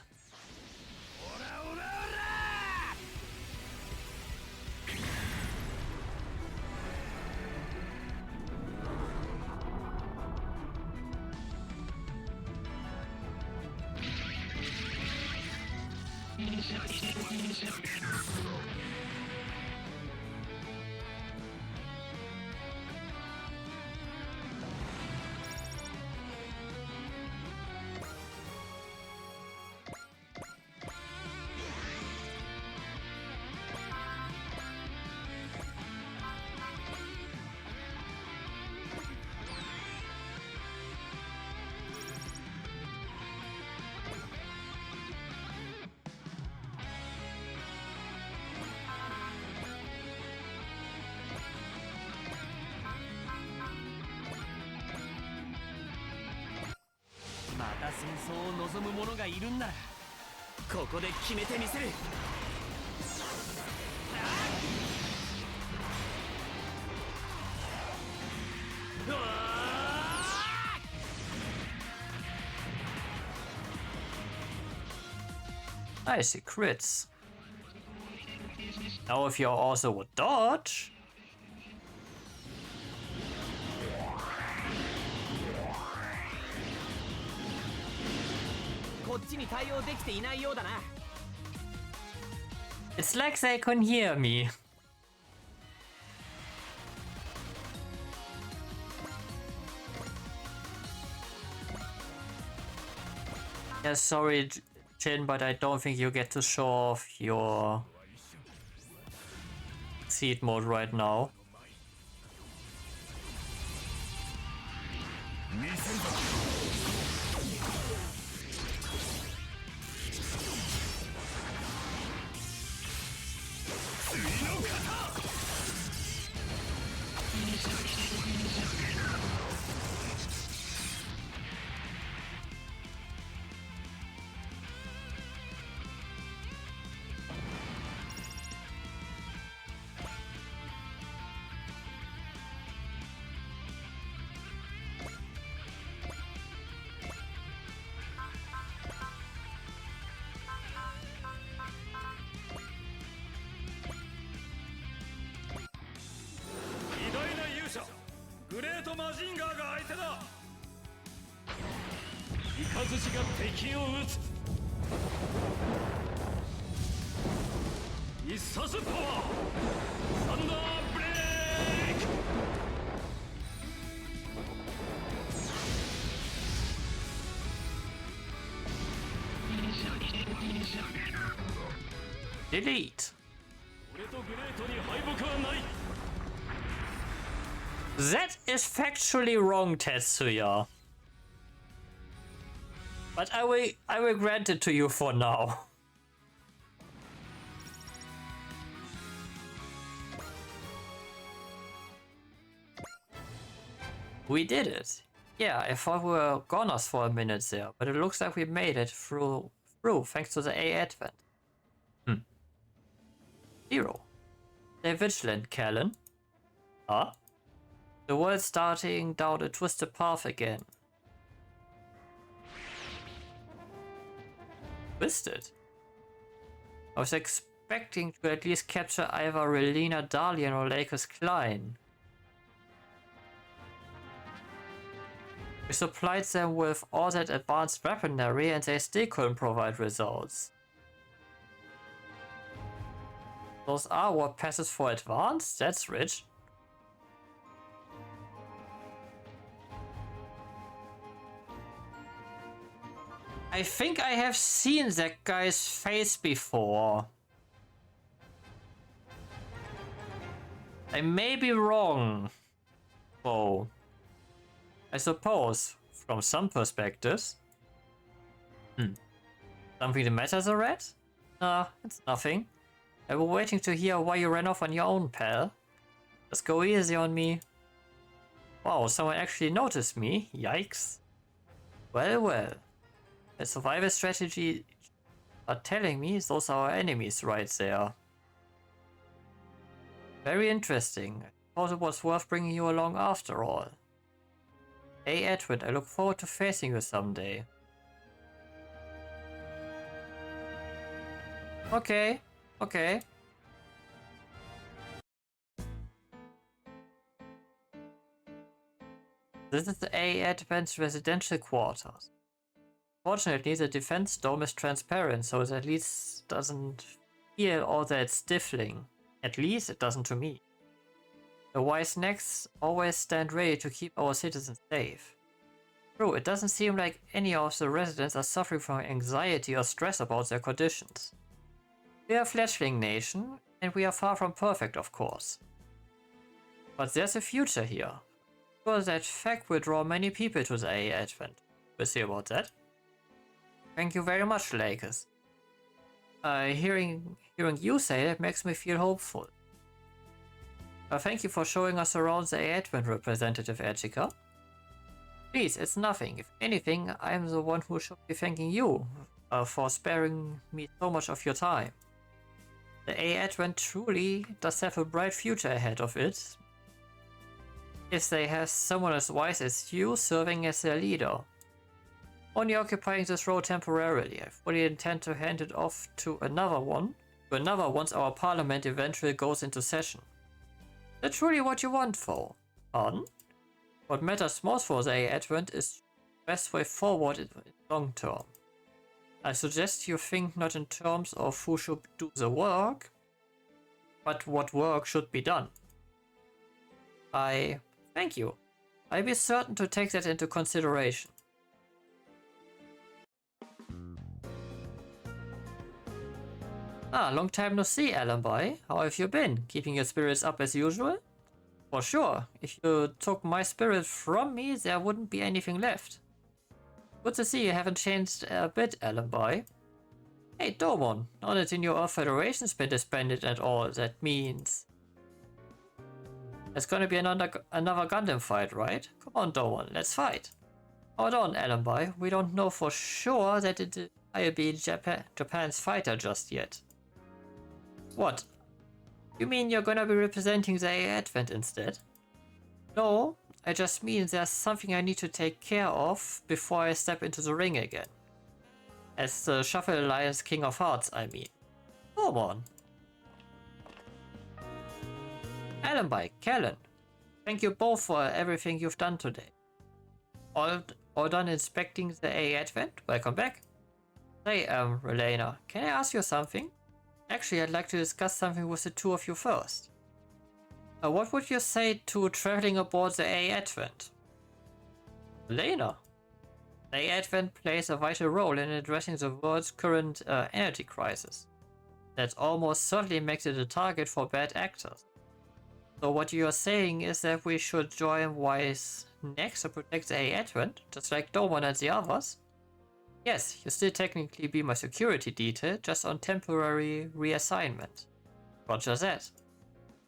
Nice, he crits. Now if you also would dodge... It's like they can hear me. Yeah, sorry, Jin, but I don't think you get to show off your seed mode right now. Delete. That is factually wrong, Tetsuya. But I will grant it to you for now. We did it. Yeah, I thought we were goners for a minute there, but it looks like we made it through thanks to the A advent. 0. Stay vigilant, Callan. Huh? The world's starting down a twisted path again. Twisted? I was expecting to at least capture either Relena, Dalian, or Lacus Klein. We supplied them with all that advanced weaponry and they still couldn't provide results. Those are what passes for advanced? That's rich. I think I have seen that guy's face before. I may be wrong, though. I suppose, from some perspectives. Something the matter, the rat? Nah, it's nothing. I was waiting to hear why you ran off on your own, pal. Just go easy on me. Wow, someone actually noticed me. Yikes. Well, well. The survival strategy are telling me those are our enemies right there. Very interesting. I thought it was worth bringing you along after all. Hey Edwin, I look forward to facing you someday. Okay, okay. This is the A Advent's residential quarters. Fortunately, the defense dome is transparent, so it at least doesn't feel all that stifling. At least it doesn't to me. The wise necks always stand ready to keep our citizens safe. True, it doesn't seem like any of the residents are suffering from anxiety or stress about their conditions. We are a fledgling nation, and we are far from perfect, of course. But there's a future here. Sure, that fact will draw many people to the A Advent. We'll see about that. Thank you very much, Lacus. Hearing you say that makes me feel hopeful. Thank you for showing us around the Advent, Representative Erchika. Please, it's nothing. If anything, I'm the one who should be thanking you for sparing me so much of your time. The A Advent truly does have a bright future ahead of it, if they have someone as wise as you serving as their leader. Only occupying this role temporarily. I fully intend to hand it off to another once our parliament eventually goes into session. Is that truly what you want, Foe? Pardon? What matters most for the Advent is the best way forward in long term. I suggest you think not in terms of who should do the work, but what work should be done. Thank you. I'll be certain to take that into consideration. Long time no see, Allenby. How have you been? Keeping your spirits up as usual? For sure. If you took my spirit from me, there wouldn't be anything left. Good to see you haven't changed a bit, Allenby. Hey, Domon. Now that the new Earth Federation's been disbanded and all, that means... there's gonna be another Gundam fight, right? Come on, Domon, let's fight. Hold on, Allenby. We don't know for sure that I'll be Japan's fighter just yet. What? You mean you're gonna be representing the Advent instead? No, I just mean there's something I need to take care of before I step into the ring again. As the Shuffle Alliance King of Hearts, I mean. Come on. Allenby, Callan, thank you both for everything you've done today. All done inspecting the Advent? Welcome back. Hey, Relena, can I ask you something? Actually, I'd like to discuss something with the two of you first. What would you say to traveling aboard the Advent? Relena, the Advent plays a vital role in addressing the world's current energy crisis. That almost certainly makes it a target for bad actors. So what you are saying is that we should join Wise next to protect the Advent, just like Domon and the others? Yes, you still technically be my security detail, just on temporary reassignment. Roger that.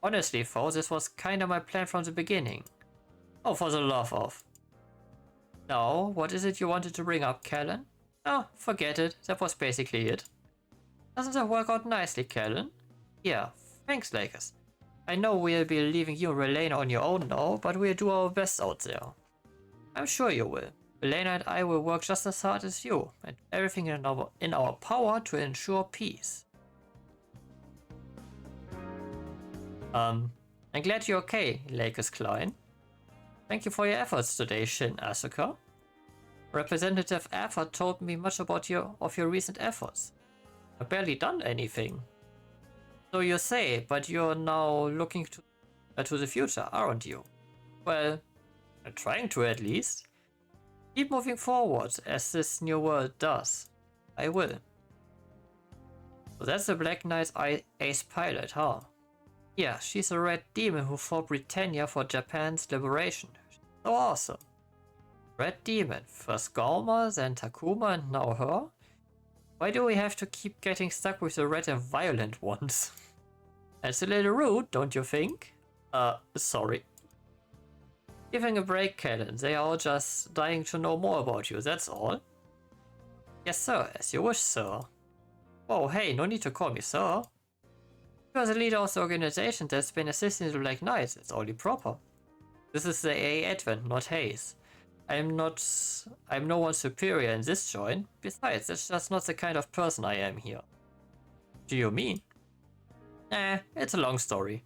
Honestly, Foe, this was kinda my plan from the beginning. Oh, for the love of. Now, what is it you wanted to bring up, Callan? Oh, forget it, that was basically it. Doesn't that work out nicely, Callan? Yeah, thanks, Lacus. I know we'll be leaving you and Relena on your own now, but we'll do our best out there. I'm sure you will. Relena and I will work just as hard as you, and everything in our power to ensure peace. I'm glad you're okay, Lacus Klein. Thank you for your efforts today, Shin Asuka. Representative Effort told me much about your recent efforts. I've barely done anything. So you say, but you're now looking to the future, aren't you? Well, I'm trying to at least. Keep moving forward, as this new world does. I will. So that's the Black Knight's ace pilot, huh? Yeah, she's a red demon who fought Britannia for Japan's liberation. So awesome. Red demon, first Galma, then Takuma, and now her? Why do we have to keep getting stuck with the red and violent ones? That's a little rude, don't you think? Sorry. Giving a break, Callan. They are all just dying to know more about you, that's all. Yes, sir. As you wish, sir. Oh, hey, no need to call me sir. You are the leader of the organization that's been assisting the Black Knights. It's only proper. This is the A Advent, not Haze. I'm no one superior in this joint. Besides, that's just not the kind of person I am here. Do you mean? It's a long story.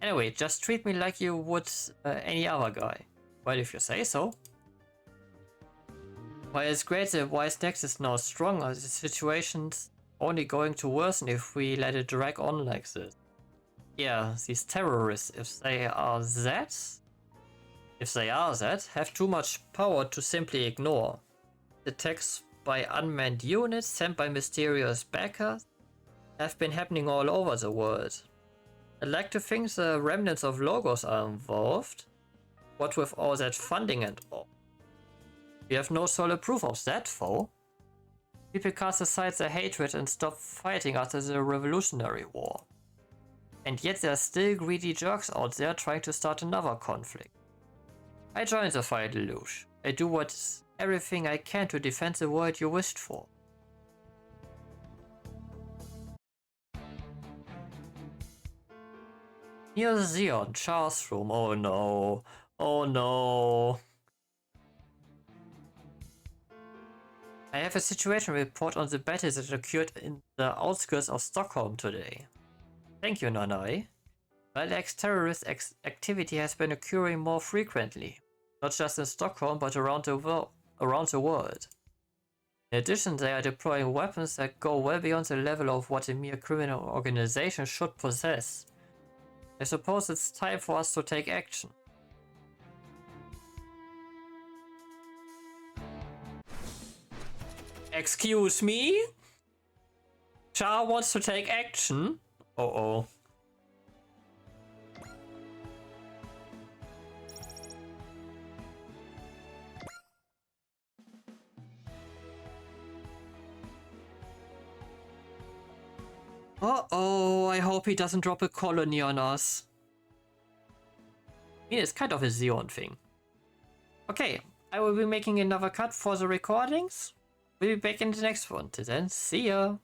Anyway, just treat me like you would any other guy. Well, if you say so. While it's great that Wise Next is now stronger, the situation's only going to worsen if we let it drag on like this. Yeah, these terrorists, if they are that, have too much power to simply ignore. Attacks by unmanned units sent by mysterious backers have been happening all over the world. I'd like to think the remnants of Logos are involved, what with all that funding and all. We have no solid proof of that, Foe. People cast aside their hatred and stop fighting after the Revolutionary War. And yet there are still greedy jerks out there trying to start another conflict. I joined the fight, Lelouch. I do everything I can to defend the world you wished for. Near the Xeon, Char's room. Oh no. Oh no. I have a situation report on the battle that occurred in the outskirts of Stockholm today. Thank you, Nanai. Well, terrorist activity has been occurring more frequently, not just in Stockholm, but around the world. In addition, they are deploying weapons that go well beyond the level of what a mere criminal organization should possess. I suppose it's time for us to take action. Excuse me? Char wants to take action? Uh-oh. Uh-oh, I hope he doesn't drop a colony on us. I mean, it's kind of a Xeon thing. Okay, I will be making another cut for the recordings. We'll be back in the next one. Till then, see ya!